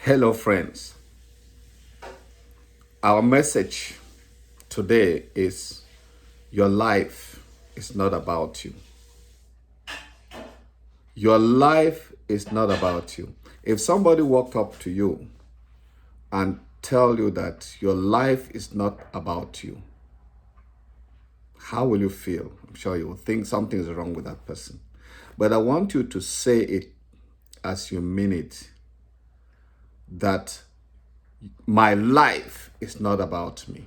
Hello, friends. Our message today is your life is not about you. Your life is not about you. If somebody walked up to you and tell you that your life is not about you, how will you feel? I'm sure you will think something is wrong with that person. But I want you to say it as you mean it, that my life is not about me.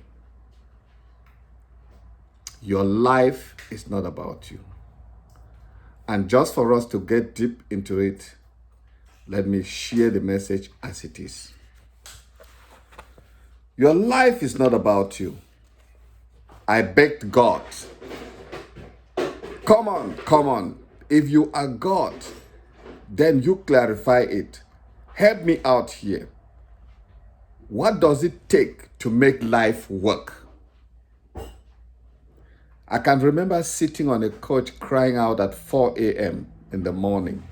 Your life is not about you. And just for us to get deep into it, let me share the message as it is. Your life is not about you. I begged God. Come on. If you are God, then you clarify it. Help me out here. What does it take to make life work? I can remember sitting on a couch crying out at 4 a.m. in the morning.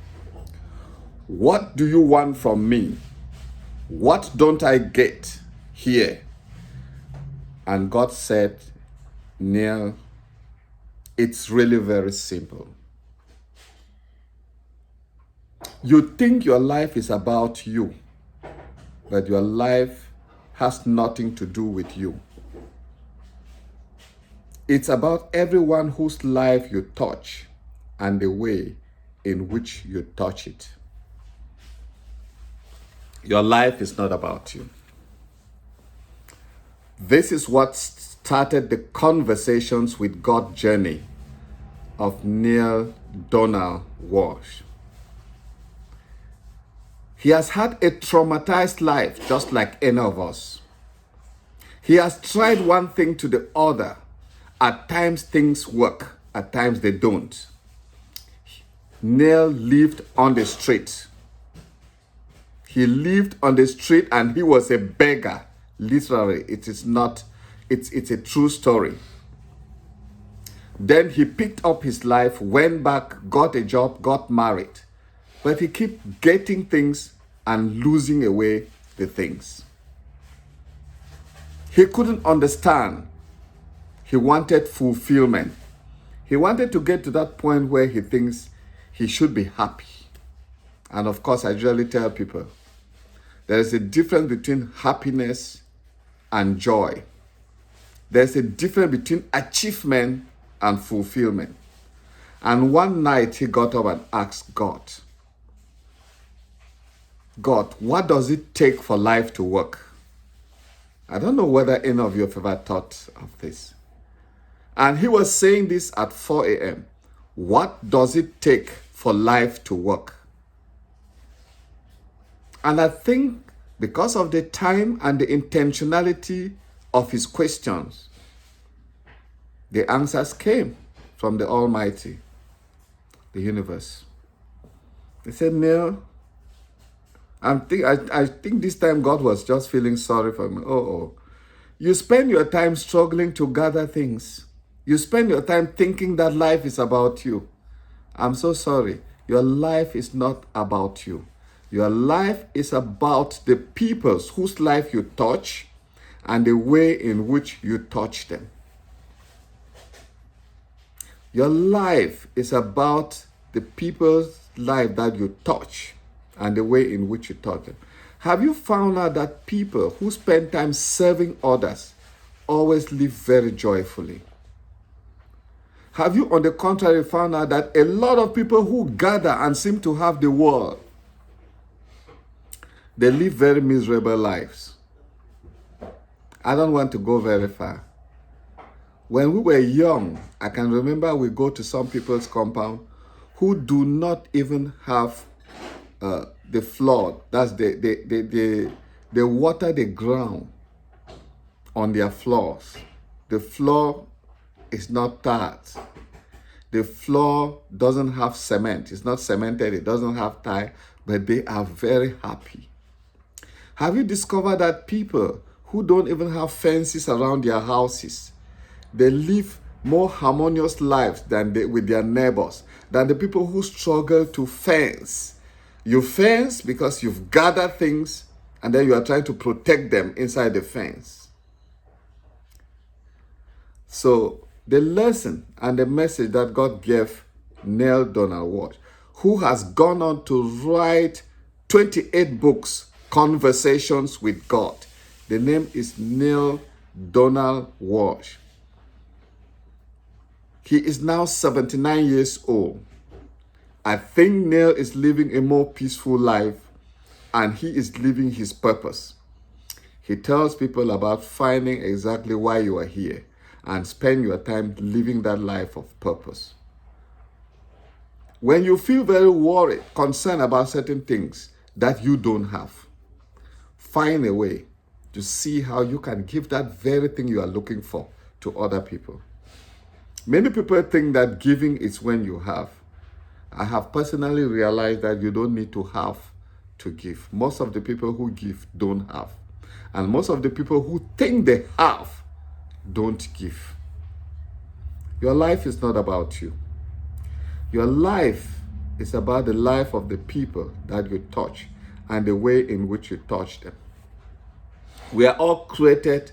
What do you want from me? What don't I get here? And God said, Neil, it's really very simple. You think your life is about you, but your life has nothing to do with you. It's about everyone whose life you touch and the way in which you touch it. Your life is not about you. This is what started the Conversations with God journey of Neil Donald Walsh. He has had a traumatized life just like any of us. He has tried one thing to the other. At times things work, at times they don't. Neil lived on the street. He lived on the street and he was a beggar. Literally, it's a true story. Then he picked up his life, went back, got a job, got married. But he kept getting things and losing away the things. He couldn't understand. He wanted fulfillment. He wanted to get to that point where he thinks he should be happy. And of course, I usually tell people, there is a difference between happiness and joy. There's a difference between achievement and fulfillment. And one night he got up and asked God, what does it take for life to work? I don't know whether any of you have ever thought of this. And he was saying this at 4 a.m. What does it take for life to work? And I think because of the time and the intentionality of his questions, the answers came from the Almighty, the universe. He said, Neil, I think this time God was just feeling sorry for me. You spend your time struggling to gather things. You spend your time thinking that life is about you. I'm so sorry. Your life is not about you. Your life is about the peoples whose life you touch and the way in which you touch them. Your life is about the people's life that you touch and the way in which you touch them. Have you found out that people who spend time serving others always live very joyfully? Have you, on the contrary, found out that a lot of people who gather and seem to have the world, they live very miserable lives? I don't want to go very far. When we were young, I can remember we go to some people's compound who do not even have the floor. That's the water the ground on their floors. The floor is not tarred. The floor doesn't have cement. It's not cemented. It doesn't have tile, but they are very happy. Have you discovered that people who don't even have fences around their houses, they live more harmonious lives with their neighbors than the people who struggle to fence? You fence because you've gathered things and then you are trying to protect them inside the fence. So the lesson and the message that God gave Neil Donald Walsh, who has gone on to write 28 books, Conversations with God. The name is Neil Donald Walsh. He is now 79 years old. I think Neil is living a more peaceful life, and he is living his purpose. He tells people about finding exactly why you are here and spend your time living that life of purpose. When you feel very worried, concerned about certain things that you don't have, find a way to see how you can give that very thing you are looking for to other people. Many people think that giving is when you have. I have personally realized that you don't need to have to give. Most of the people who give don't have. And most of the people who think they have don't give. Your life is not about you. Your life is about the life of the people that you touch and the way in which you touch them. We are all created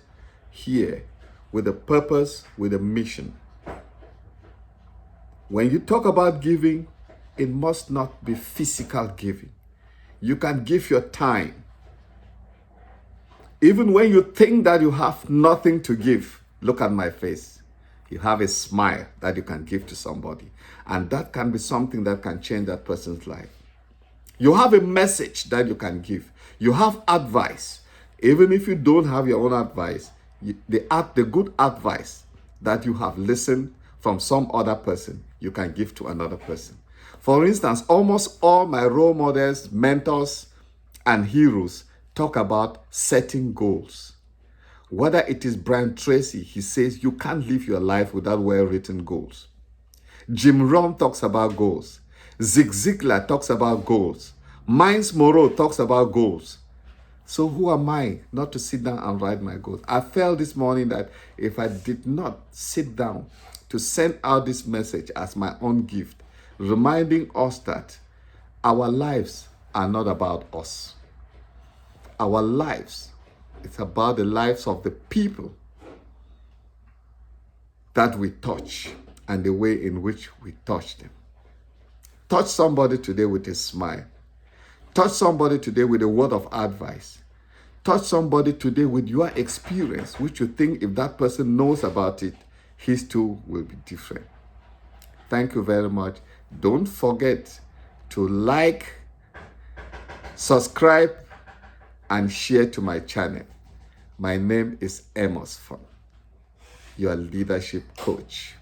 here with a purpose, with a mission. When you talk about giving, it must not be physical giving. You can give your time. Even when you think that you have nothing to give, look at my face. You have a smile that you can give to somebody. And that can be something that can change that person's life. You have a message that you can give. You have advice. Even if you don't have your own advice, the good advice that you have listened from some other person, you can give to another person. For instance, almost all my role models, mentors, and heroes talk about setting goals. Whether it is Brian Tracy, he says you can't live your life without well-written goals. Jim Rohn talks about goals. Zig Ziglar talks about goals. Miles Monroe talks about goals. So who am I not to sit down and write my goals? I felt this morning that if I did not sit down to send out this message as my own gift, reminding us that our lives are not about us. Our lives, it's about the lives of the people that we touch and the way in which we touch them. Touch somebody today with a smile. Touch somebody today with a word of advice. Touch somebody today with your experience, which you think if that person knows about it, his too will be different. Thank you very much. Don't forget to like, subscribe, and share to my channel. My name is Amos Fon, your leadership coach.